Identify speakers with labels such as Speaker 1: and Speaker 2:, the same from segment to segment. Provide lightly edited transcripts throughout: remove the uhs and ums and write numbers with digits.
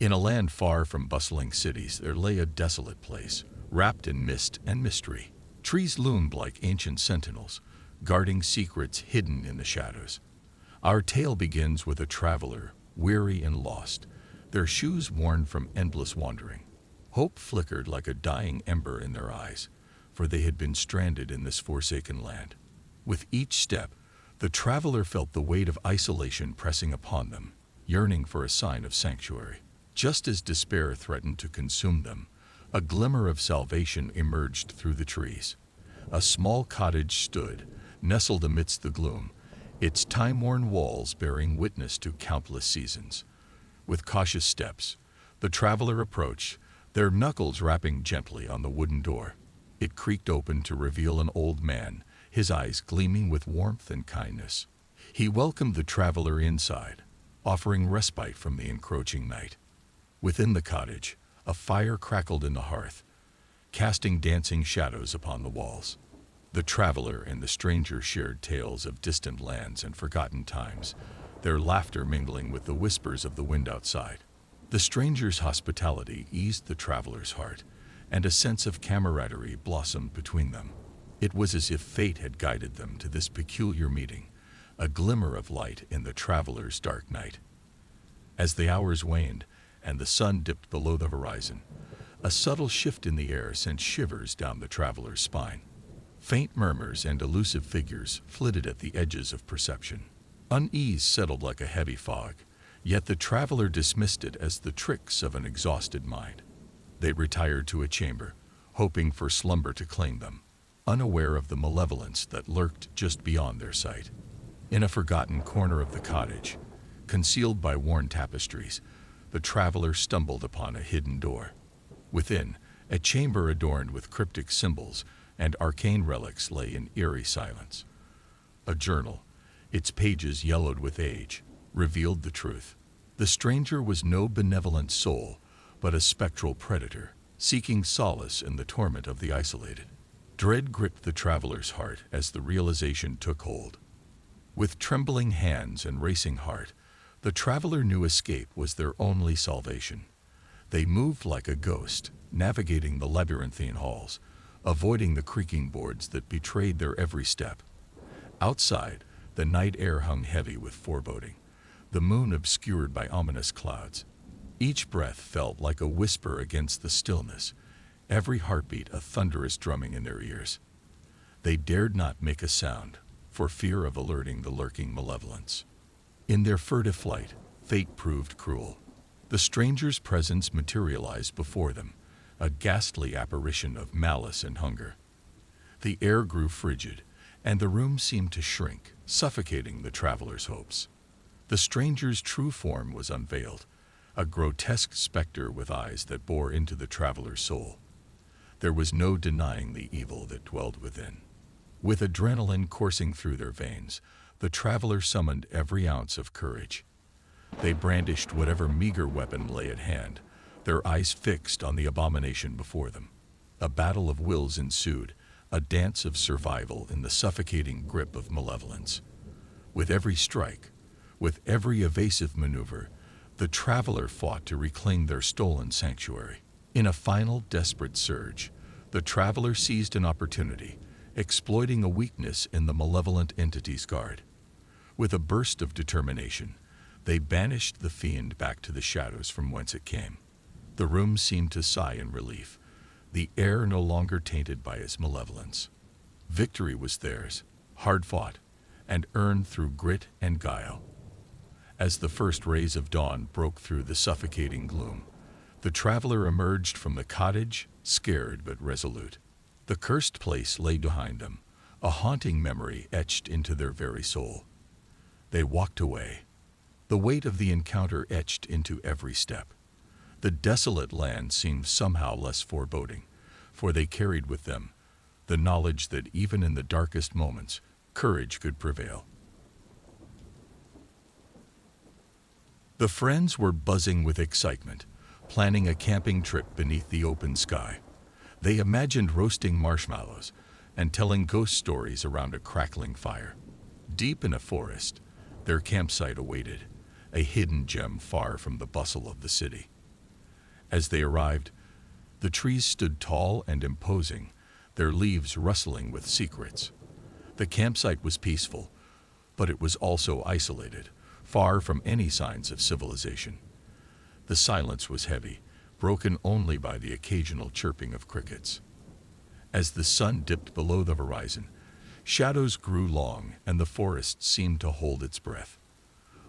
Speaker 1: In a land far from bustling cities, there lay a desolate place, wrapped in mist and mystery. Trees loomed like ancient sentinels, guarding secrets hidden in the shadows. Our tale begins with a traveler, weary and lost, their shoes worn from endless wandering. Hope flickered like a dying ember in their eyes, for they had been stranded in this forsaken land. With each step, the traveler felt the weight of isolation pressing upon them, yearning for a sign of sanctuary. Just as despair threatened to consume them, a glimmer of salvation emerged through the trees. A small cottage stood, nestled amidst the gloom, its time-worn walls bearing witness to countless seasons. With cautious steps, the traveler approached, their knuckles rapping gently on the wooden door. It creaked open to reveal an old man, his eyes gleaming with warmth and kindness. He welcomed the traveler inside, offering respite from the encroaching night. Within the cottage, a fire crackled in the hearth, casting dancing shadows upon the walls. The traveler and the stranger shared tales of distant lands and forgotten times, their laughter mingling with the whispers of the wind outside. The stranger's hospitality eased the traveler's heart, and a sense of camaraderie blossomed between them. It was as if fate had guided them to this peculiar meeting, a glimmer of light in the traveler's dark night. As the hours waned and the sun dipped below the horizon, a subtle shift in the air sent shivers down the traveler's spine. Faint murmurs and elusive figures flitted at the edges of perception. Unease settled like a heavy fog, yet the traveler dismissed it as the tricks of an exhausted mind. They retired to a chamber, hoping for slumber to claim them, unaware of the malevolence that lurked just beyond their sight. In a forgotten corner of the cottage, concealed by worn tapestries, the traveler stumbled upon a hidden door. Within, a chamber adorned with cryptic symbols and arcane relics lay in eerie silence. A journal, its pages yellowed with age, revealed the truth. The stranger was no benevolent soul, but a spectral predator, seeking solace in the torment of the isolated. Dread gripped the traveler's heart as the realization took hold. With trembling hands and racing heart, the traveler knew escape was their only salvation. They moved like a ghost, navigating the labyrinthine halls, avoiding the creaking boards that betrayed their every step. Outside, the night air hung heavy with foreboding, the moon obscured by ominous clouds. Each breath felt like a whisper against the stillness, every heartbeat a thunderous drumming in their ears. They dared not make a sound, for fear of alerting the lurking malevolence. In their furtive flight, fate proved cruel. The stranger's presence materialized before them, a ghastly apparition of malice and hunger. The air grew frigid, and the room seemed to shrink, suffocating the traveler's hopes. The stranger's true form was unveiled, a grotesque specter with eyes that bore into the traveler's soul. There was no denying the evil that dwelled within. With adrenaline coursing through their veins, the traveler summoned every ounce of courage. They brandished whatever meager weapon lay at hand, their eyes fixed on the abomination before them. A battle of wills ensued, a dance of survival in the suffocating grip of malevolence. With every strike, with every evasive maneuver, the traveler fought to reclaim their stolen sanctuary. In a final desperate surge, the traveler seized an opportunity, exploiting a weakness in the malevolent entity's guard. With a burst of determination, they banished the fiend back to the shadows from whence it came. The room seemed to sigh in relief, the air no longer tainted by its malevolence. Victory was theirs, hard fought, and earned through grit and guile. As the first rays of dawn broke through the suffocating gloom, the traveler emerged from the cottage, scared but resolute. The cursed place lay behind them, a haunting memory etched into their very soul. They walked away, the weight of the encounter etched into every step. The desolate land seemed somehow less foreboding, for they carried with them the knowledge that even in the darkest moments, courage could prevail. The friends were buzzing with excitement, planning a camping trip beneath the open sky. They imagined roasting marshmallows and telling ghost stories around a crackling fire. Deep in a forest, their campsite awaited, a hidden gem far from the bustle of the city. As they arrived, the trees stood tall and imposing, their leaves rustling with secrets. The campsite was peaceful, but it was also isolated, far from any signs of civilization. The silence was heavy, broken only by the occasional chirping of crickets. As the sun dipped below the horizon, shadows grew long and the forest seemed to hold its breath.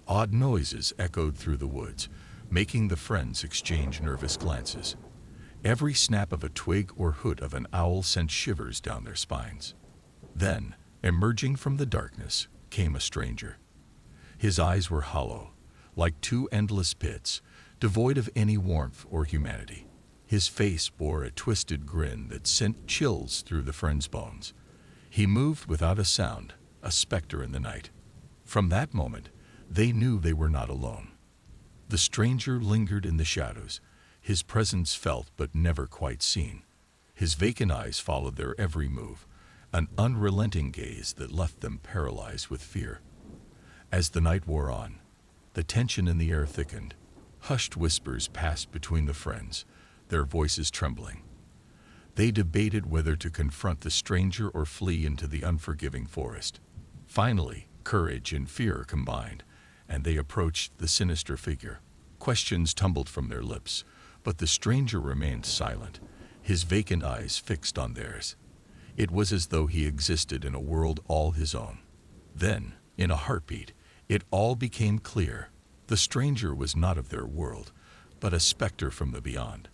Speaker 1: Odd noises echoed through the woods, making the friends exchange nervous glances. Every snap of a twig or hoot of an owl sent shivers down their spines. Then, emerging from the darkness, came a stranger. His eyes were hollow, like two endless pits, devoid of any warmth or humanity. His face bore a twisted grin that sent chills through the friends' bones. He moved without a sound, a specter in the night. From that moment, they knew they were not alone. The stranger lingered in the shadows, his presence felt but never quite seen. His vacant eyes followed their every move, an unrelenting gaze that left them paralyzed with fear. As the night wore on, the tension in the air thickened. Hushed whispers passed between the friends, their voices trembling. They debated whether to confront the stranger or flee into the unforgiving forest. Finally, courage and fear combined, and they approached the sinister figure. Questions tumbled from their lips, but the stranger remained silent, his vacant eyes fixed on theirs. It was as though he existed in a world all his own. Then, in a heartbeat, it all became clear. The stranger was not of their world, but a specter from the beyond,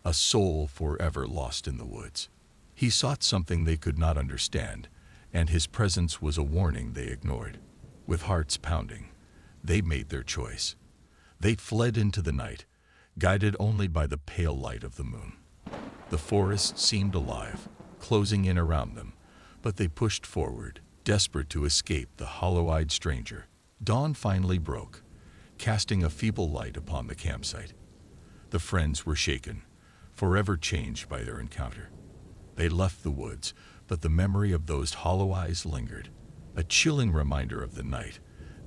Speaker 1: a soul forever lost in the woods. He sought something they could not understand, and his presence was a warning they ignored. With hearts pounding, they made their choice. They fled into the night, guided only by the pale light of the moon. The forest seemed alive, closing in around them, but they pushed forward, desperate to escape the hollow-eyed stranger. Dawn finally broke, casting a feeble light upon the campsite. The friends were shaken, forever changed by their encounter. They left the woods, but the memory of those hollow eyes lingered. A chilling reminder of the night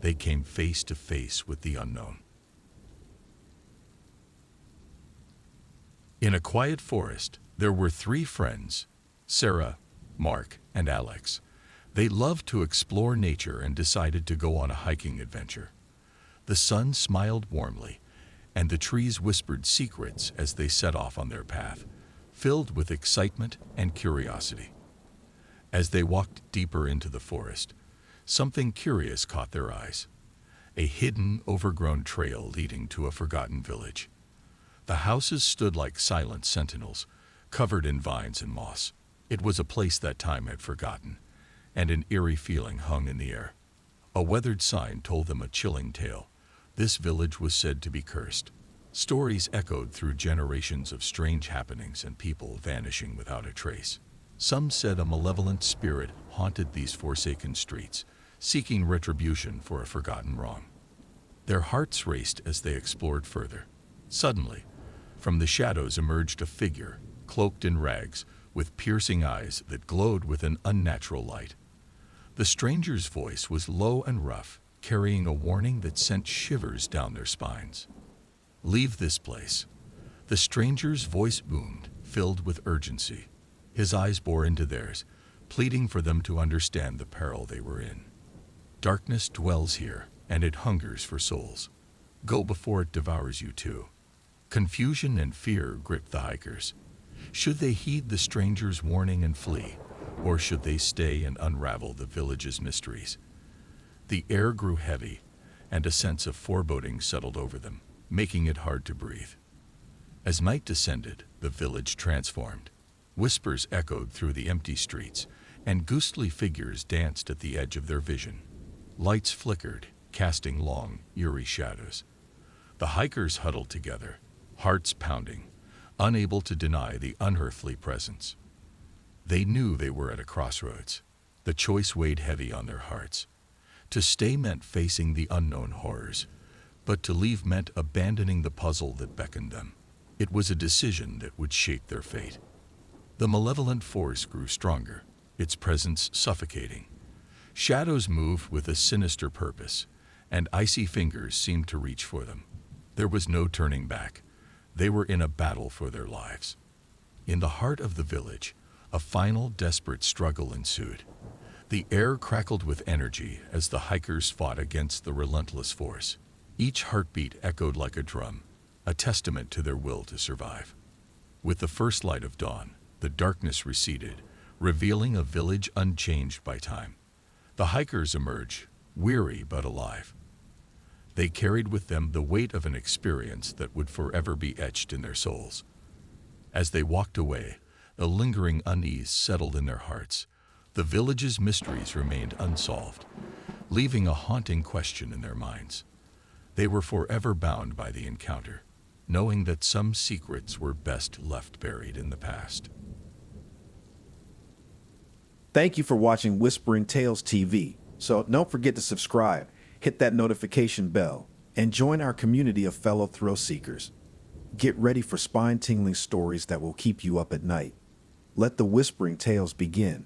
Speaker 1: they came face to face with the unknown. In a quiet forest, there were three friends, Sarah, Mark, and Alex. They loved to explore nature and decided to go on a hiking adventure. The sun smiled warmly, and the trees whispered secrets as they set off on their path, filled with excitement and curiosity. As they walked deeper into the forest, something curious caught their eyes. A hidden, overgrown trail leading to a forgotten village. The houses stood like silent sentinels, covered in vines and moss. It was a place that time had forgotten, and an eerie feeling hung in the air. A weathered sign told them a chilling tale. This village was said to be cursed. Stories echoed through generations of strange happenings and people vanishing without a trace. Some said a malevolent spirit haunted these forsaken streets, seeking retribution for a forgotten wrong. Their hearts raced as they explored further. Suddenly, from the shadows emerged a figure, cloaked in rags, with piercing eyes that glowed with an unnatural light. The stranger's voice was low and rough, carrying a warning that sent shivers down their spines. "Leave this place." The stranger's voice boomed, filled with urgency. His eyes bore into theirs, pleading for them to understand the peril they were in. "Darkness dwells here, and it hungers for souls. Go before it devours you too." Confusion and fear gripped the hikers. Should they heed the stranger's warning and flee, or should they stay and unravel the village's mysteries? The air grew heavy, and a sense of foreboding settled over them, making it hard to breathe. As night descended, the village transformed. Whispers echoed through the empty streets, and ghostly figures danced at the edge of their vision. Lights flickered, casting long, eerie shadows. The hikers huddled together, hearts pounding, unable to deny the unearthly presence. They knew they were at a crossroads. The choice weighed heavy on their hearts. To stay meant facing the unknown horrors, but to leave meant abandoning the puzzle that beckoned them. It was a decision that would shape their fate. The malevolent force grew stronger, its presence suffocating. Shadows moved with a sinister purpose, and icy fingers seemed to reach for them. There was no turning back, They were in a battle for their lives. In the heart of the village, a final desperate struggle ensued. The air crackled with energy as the hikers fought against the relentless force. Each heartbeat echoed like a drum, a testament to their will to survive. With the first light of dawn, the darkness receded, revealing a village unchanged by time. The hikers emerged, weary but alive. They carried with them the weight of an experience that would forever be etched in their souls. As they walked away, a lingering unease settled in their hearts. The village's mysteries remained unsolved, leaving a haunting question in their minds. They were forever bound by the encounter, knowing that some secrets were best left buried in the past.
Speaker 2: Thank you for watching Whispering Tales TV. So don't forget to subscribe, hit that notification bell, and join our community of fellow thrill seekers. Get ready for spine-tingling stories that will keep you up at night. Let the Whispering Tales begin.